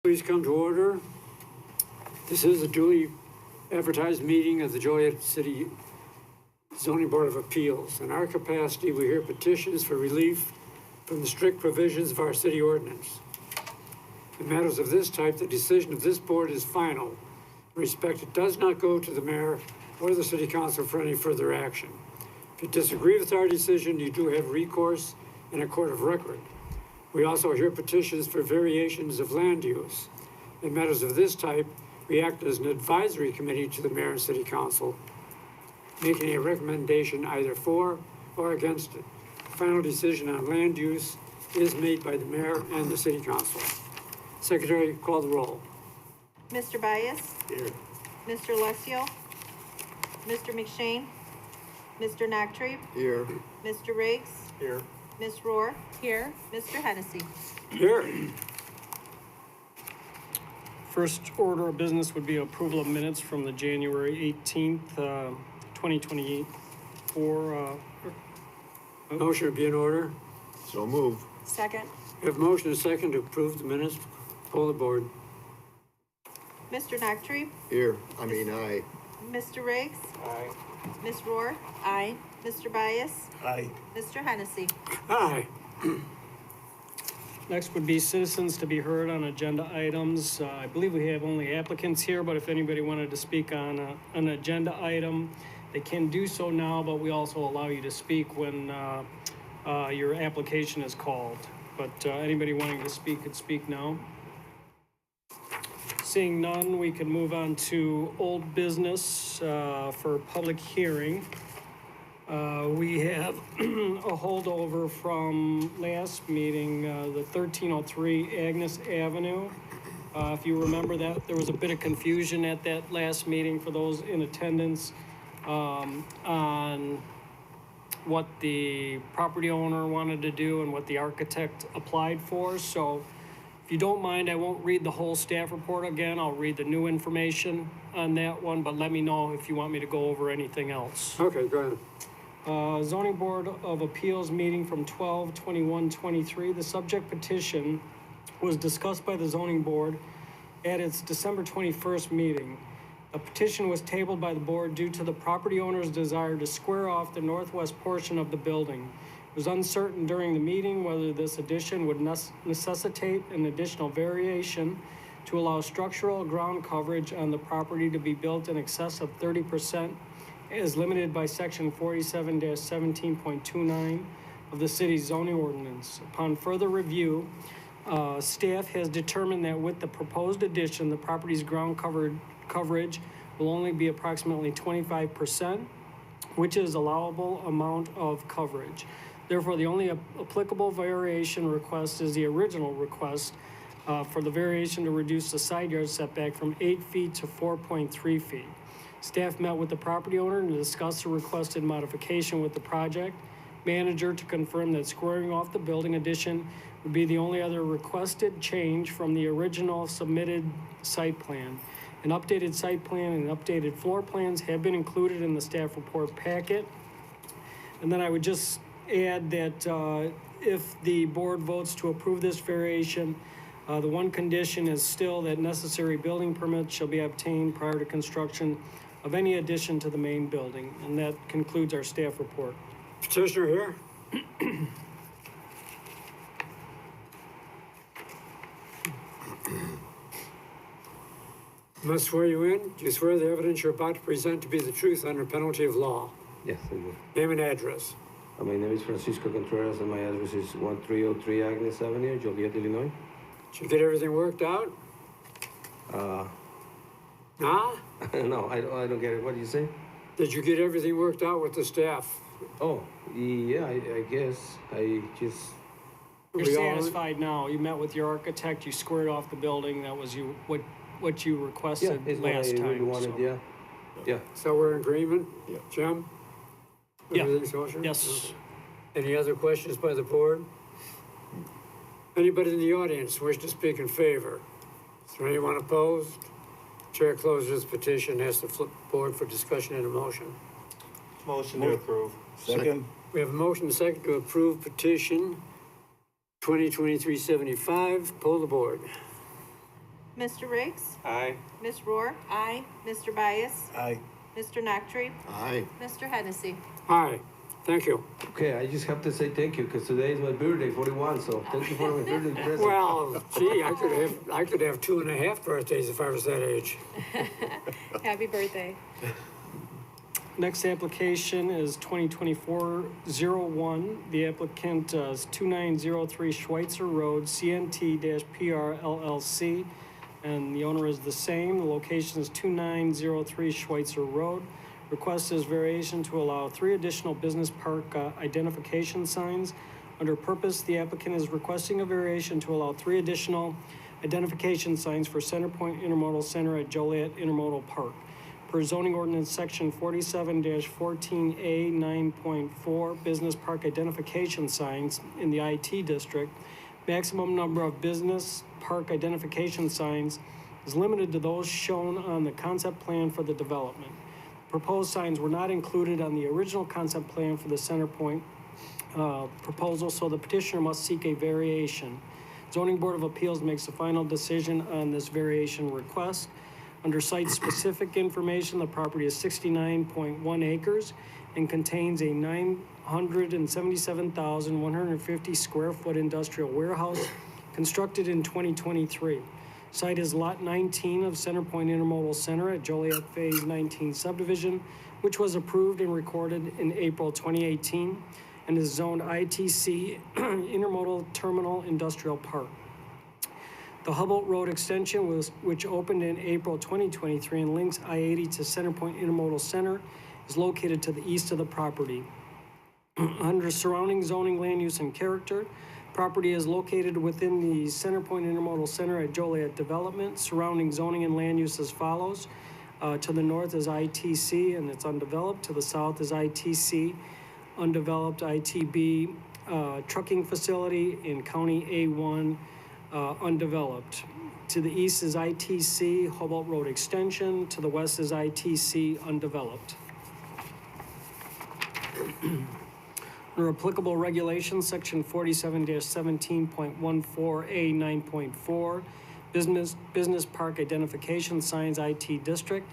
Please come to order. This is a duly advertised meeting of the Joliet City Zoning Board of Appeals. In our capacity, we hear petitions for relief from the strict provisions of our city ordinance. In matters of this type, the decision of this board is final. In respect, it does not go to the mayor or the city council for any further action. If you disagree with our decision, you do have recourse in a court of record. We also hear petitions for variations of land use. In matters of this type, we act as an advisory committee to the mayor and city council, making a recommendation either for or against it. Final decision on land use is made by the mayor and the city council. Secretary, call the roll. Mr. Bias? Here. Mr. Alessio? Mr. McShane? Mr. Noctree? Here. Mr. Riggs? Here. Ms. Rohr? Here. Mr. Hennessy? Here. First order of business would be approval of minutes from the January 18th, 2024. Motion would be in order. So move. Second. We have motion and second to approve the minutes. Pull the board. Mr. Noctree? Here. Aye. Mr. Riggs? Aye. Ms. Rohr? Aye. Mr. Bias? Aye. Mr. Hennessy? Aye. Next would be citizens to be heard on agenda items. I believe we have only applicants here, but if anybody wanted to speak on an agenda item, they can do so now, but we also allow you to speak when your application is called. But anybody wanting to speak could speak now. Seeing none, we can move on to old business for public hearing. We have a holdover from last meeting, the 1303 Agnes Avenue. If you remember that, there was a bit of confusion at that last meeting for those in attendance on what the property owner wanted to do and what the architect applied for. So if you don't mind, I won't read the whole staff report again. I'll read the new information on that one, but let me know if you want me to go over anything else. Okay, go ahead. Zoning Board of Appeals meeting from 12/21/23. The subject petition was discussed by the zoning board at its December 21st meeting. A petition was tabled by the board due to the property owner's desire to square off the northwest portion of the building. It was uncertain during the meeting whether this addition would necessitate an additional variation to allow structural ground coverage on the property to be built in excess of 30%, as limited by section 47-17.29 of the city's zoning ordinance. Upon further review, staff has determined that with the proposed addition, the property's ground coverage will only be approximately 25%, which is allowable amount of coverage. Therefore, the only applicable variation request is the original request for the variation to reduce the side yard setback from 8 feet to 4.3 feet. Staff met with the property owner to discuss the requested modification with the project manager to confirm that squaring off the building addition would be the only other requested change from the original submitted site plan. An updated site plan and updated floor plans have been included in the staff report packet. And then I would just add that if the board votes to approve this variation, the one condition is still that necessary building permits shall be obtained prior to construction of any addition to the main building. And that concludes our staff report. Petitioner here. I must swear you in. Do you swear the evidence you're about to present to be the truth under penalty of law? Yes, I do. Name and address. My name is Francisco Contreras and my address is 1303 Agnes Avenue, Joliet, Illinois. Did you get everything worked out? Huh? No, I don't get it. What do you say? Did you get everything worked out with the staff? Oh, yeah, I guess. I just... You're We all- satisfied now. You met with your architect, you squared off the building. That was what you Yeah, requested it's what I last really time. wanted, so. yeah. Yeah. So we're in agreement? Yeah. Jim? Yeah. Everything's kosher? Yes. Any other questions by the board? Anybody in the audience wish to speak in favor? Is there anyone opposed? Chair closes petition, asks the board for discussion and a motion. Motion to approve. Second. We have a motion and a second to approve petition 2023-75. Poll the board. Mr. Riggs? Aye. Ms. Rohr? Aye. Mr. Bias? Aye. Mr. Noctre? Aye. Mr. Hennessy? Aye, thank you. Okay, I just have to say thank you, because today is my birthday, 41, so thank you for my birthday present. Well, gee, I could have 2.5 birthdays if I was that age. Happy birthday. Next application is 2024-01. The applicant is 2903 Schweitzer Road, CNT-PR LLC, and the owner is the same. The location is 2903 Schweitzer Road. Request is variation to allow 3 additional business park identification signs. Under purpose, the applicant is requesting a variation to allow 3 additional identification signs for Centerpoint Intermodal Center at Joliet Intermodal Park. Per zoning ordinance section 47-14A 9.4, business park identification signs in the IT district, maximum number of business park identification signs is limited to those shown on the concept plan for the development. Proposed signs were not included on the original concept plan for the Centerpoint proposal, so the petitioner must seek a variation. Zoning Board of Appeals makes a final decision on this variation request. Under site-specific information, the property is 69.1 acres and contains a 977,150 square foot industrial warehouse constructed in 2023. Site is Lot 19 of Centerpoint Intermodal Center at Joliet Phase 19 subdivision, which was approved and recorded in April 2018 and is zoned ITC Intermodal Terminal Industrial Park. The Humboldt Road extension, which opened in April 2023 and links I-80 to Centerpoint Intermodal Center, is located to the east of the property. Under surrounding zoning, land use, and character, property is located within the Centerpoint Intermodal Center at Joliet Development. Surrounding zoning and land use as follows. To the north is ITC and it's undeveloped. To the south is ITC, undeveloped, ITB, trucking facility in County A1, undeveloped. To the east is ITC, Humboldt Road Extension. To the west is ITC, undeveloped. Under applicable regulations, section 47-17.14A 9.4, business park identification signs IT district,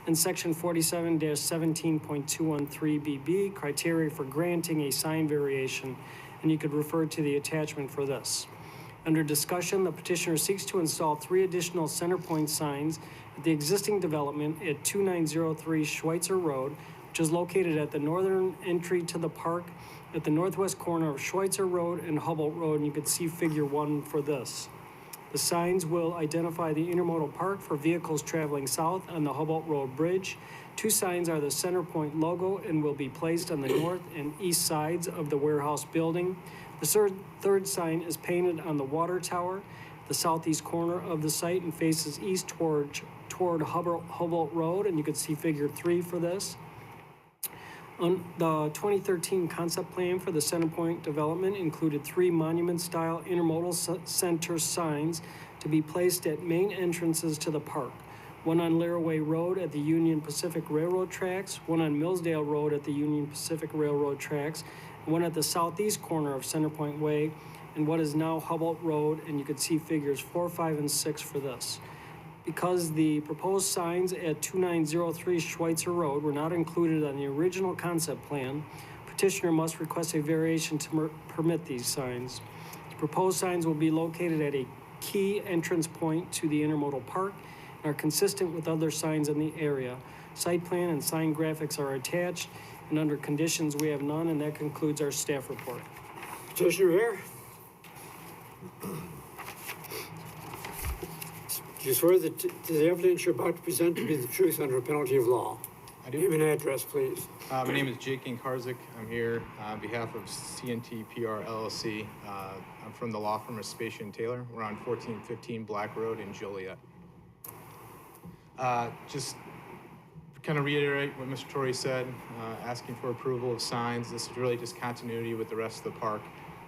and section 47-17.213BB, criteria for granting a sign variation, and you could refer to the attachment for this. Under discussion, the petitioner seeks to install 3 additional Centerpoint signs at the existing development at 2903 Schweitzer Road, which is located at the northern entry to the park at the northwest corner of Schweitzer Road and Humboldt Road, and you can see figure 1 for this. The signs will identify the intermodal park for vehicles traveling south on the Humboldt Road Bridge. 2 signs are the Centerpoint logo and will be placed on the north and east sides of the warehouse building. The third sign is painted on the water tower, the southeast corner of the site, and faces east toward Humboldt Road, and you can see figure 3 for this. On the 2013 concept plan for the Centerpoint development included 3 monument-style intermodal center signs to be placed at main entrances to the park. One on Laraway Road at the Union Pacific Railroad tracks, one on Millsdale Road at the Union Pacific Railroad tracks, and one at the southeast corner of Centerpoint Way, and what is now Humboldt Road, and you can see figures 4, 5, and 6 for this. Because the proposed signs at 2903 Schweitzer Road were not included on the original concept plan, petitioner must request a variation to permit these signs. The proposed signs will be located at a key entrance point to the intermodal park and are consistent with other signs in the area. Site plan and sign graphics are attached, and under conditions we have none, and that concludes our staff report. Petitioner here? Do you swear that the evidence you're about to present to be the truth under penalty of law? I do. Name and address, please. My name is Jake Karzik. I'm here on behalf of CNT PR LLC. I'm from the law firm of Spacey and Taylor. We're on 1415 Black Road in Joliet. Just kind of reiterate what Mr. Torrey said, asking for approval of signs. This is really just continuity with the rest of the park.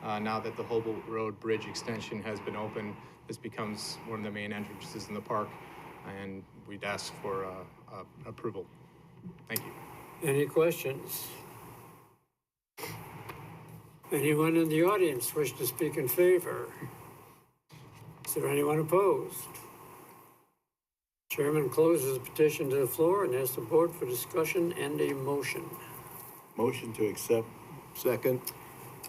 Now that the Humboldt Road Bridge extension has been opened, this becomes one of the main entrances in the park, and we'd ask for approval. Thank you. Any questions? Anyone in the audience wish to speak in favor? Is there anyone opposed? Chairman closes the petition to the floor and asks the board for discussion and a motion. Motion to accept. Second.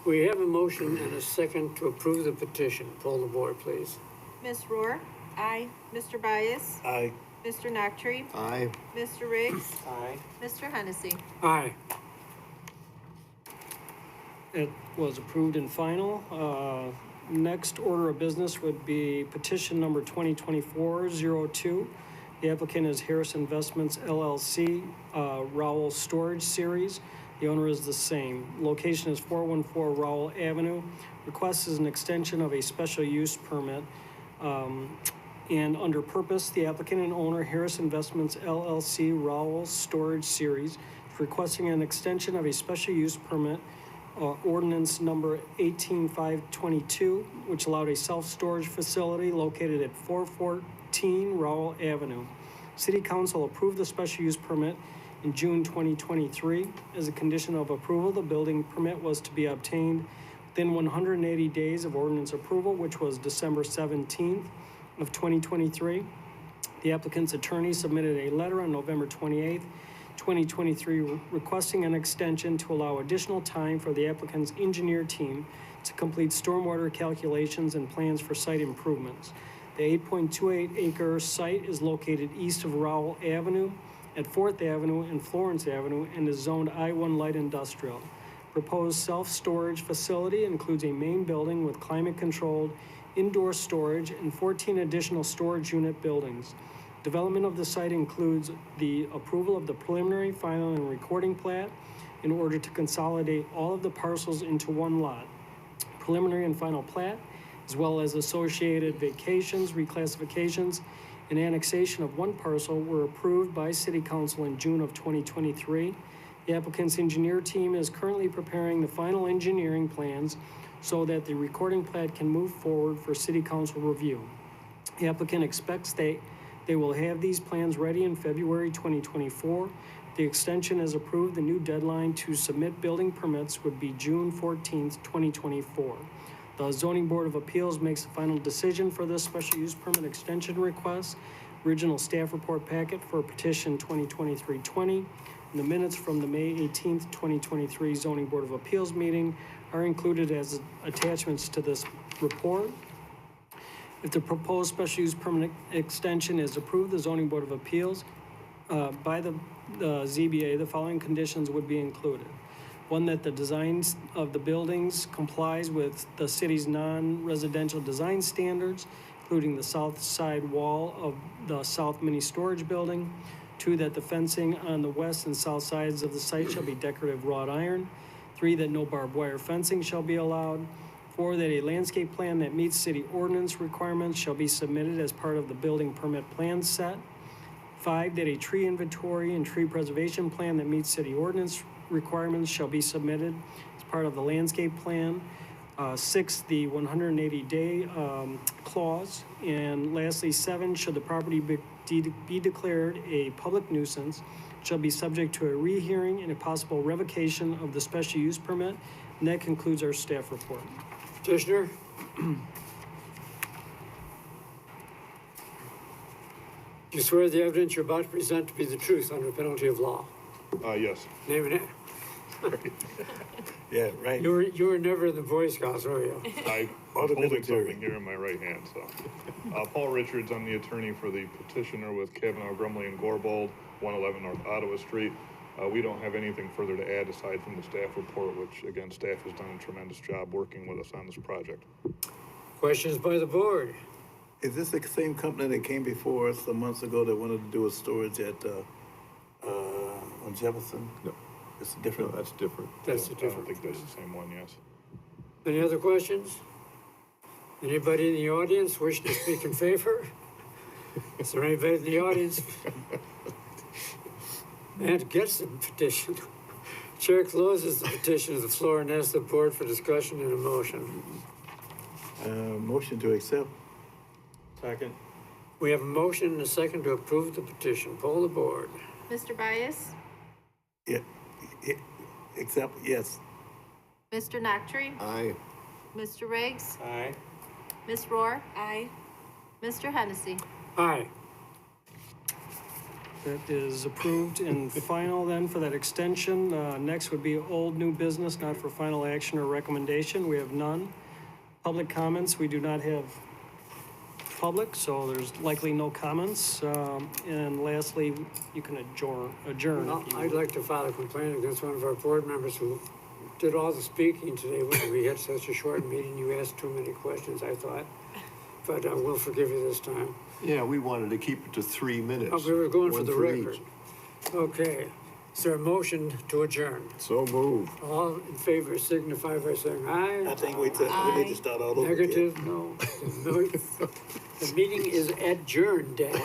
We have a motion and a second to approve the petition. Poll the board, please. Ms. Rohr? Aye. Mr. Bias? Aye. Mr. Noctre? Aye. Mr. Riggs? Aye. Mr. Hennessy? Aye. It was approved and final. Next order of business would be petition number 2024-02. The applicant is Harris Investments LLC, Rowell Storage Series. The owner is the same. Location is 414 Rowell Avenue. Request is an extension of a special use permit. And under purpose, the applicant and owner, Harris Investments LLC, Rowell Storage Series, is requesting an extension of a special use permit, ordinance number 18522, which allowed a self-storage facility located at 414 Rowell Avenue. City Council approved the special use permit in June 2023. As a condition of approval, the building permit was to be obtained within 180 days of ordinance approval, which was December 17th of 2023. The applicant's attorney submitted a letter on November 28th, 2023, requesting an extension to allow additional time for the applicant's engineer team to complete stormwater calculations and plans for site improvements. The 8.28 acre site is located east of Rowell Avenue at 4th Avenue and Florence Avenue and is zoned I-1 light industrial. Proposed self-storage facility includes a main building with climate-controlled indoor storage and 14 additional storage unit buildings. Development of the site includes the approval of the preliminary, final, and recording plat in order to consolidate all of the parcels into one lot. Preliminary and final plat, as well as associated vacations, reclassifications, and annexation of one parcel were approved by City Council in June of 2023. The applicant's engineer team is currently preparing the final engineering plans so that the recording plat can move forward for City Council review. The applicant expects they will have these plans ready in February 2024. The extension is approved. The new deadline to submit building permits would be June 14th, 2024. The Zoning Board of Appeals makes the final decision for this special use permit extension request. Original staff report packet for petition 2023-20. And the minutes from the May 18th, 2023 Zoning Board of Appeals meeting are included as attachments to this report. If the proposed special use permit extension is approved, the Zoning Board of Appeals by the ZBA, the following conditions would be included. One, that the designs of the buildings complies with the city's non-residential design standards, including the south side wall of the south mini storage building. Two, that the fencing on the west and south sides of the site shall be decorative wrought iron. Three, that no barbed wire fencing shall be allowed. Four, that a landscape plan that meets city ordinance requirements shall be submitted as part of the building permit plan set. Five, that a tree inventory and tree preservation plan that meets city ordinance requirements shall be submitted as part of the landscape plan. Six, the 180-day clause. And lastly, seven, should the property be declared a public nuisance, shall be subject to a rehearing and a possible revocation of the special use permit. And that concludes our staff report. Petitioner? Do you swear the evidence you're about to present to be the truth under penalty of law? Yes. Name and Yeah, right. You were never in the Boy Scouts, were you? I'm holding something here in my right hand, so. Paul Richards, I'm the attorney for the petitioner with Kavanaugh, Grumley, and Gorbold, 111 North Ottawa Street. We don't have anything further to add aside from the staff report, which, again, staff has done a tremendous job working with us on this project. Questions by the board? Is this the same company that came before us some months ago that wanted to do a storage at, on Jefferson? No. It's different. No, that's different. That's the I don't difference. think that's the same one, yes. Any other questions? Anybody in the audience wish to speak in favor? Is there anybody in the audience? And against the petition? Chair closes the petition to the floor and asks the board for discussion and a motion. Motion to accept. Second. We have a motion and a second to approve the petition. Poll the board. Mr. Bias? Yeah. Accept, yes. Mr. Noctre? Aye. Mr. Riggs? Aye. Ms. Rohr? Aye. Mr. Hennessy? Aye. That is approved and final then for that extension. Next would be old new business, not for final action or recommendation. We have none. Public comments, we do not have public, so there's likely no comments. And lastly, you can adjourn Well, if you I'd like to file a complaint against one of our board members who did all the speaking today. We had such a short meeting, you asked too many questions, I thought. But we'll forgive you this time. Yeah, we wanted to keep it to 3 minutes. Oh, we were going for One the each. record. Okay, is there a motion to adjourn? So moved. All in favor signify by saying aye. I think we need to start all over again. Negative, no. The meeting is adjourned at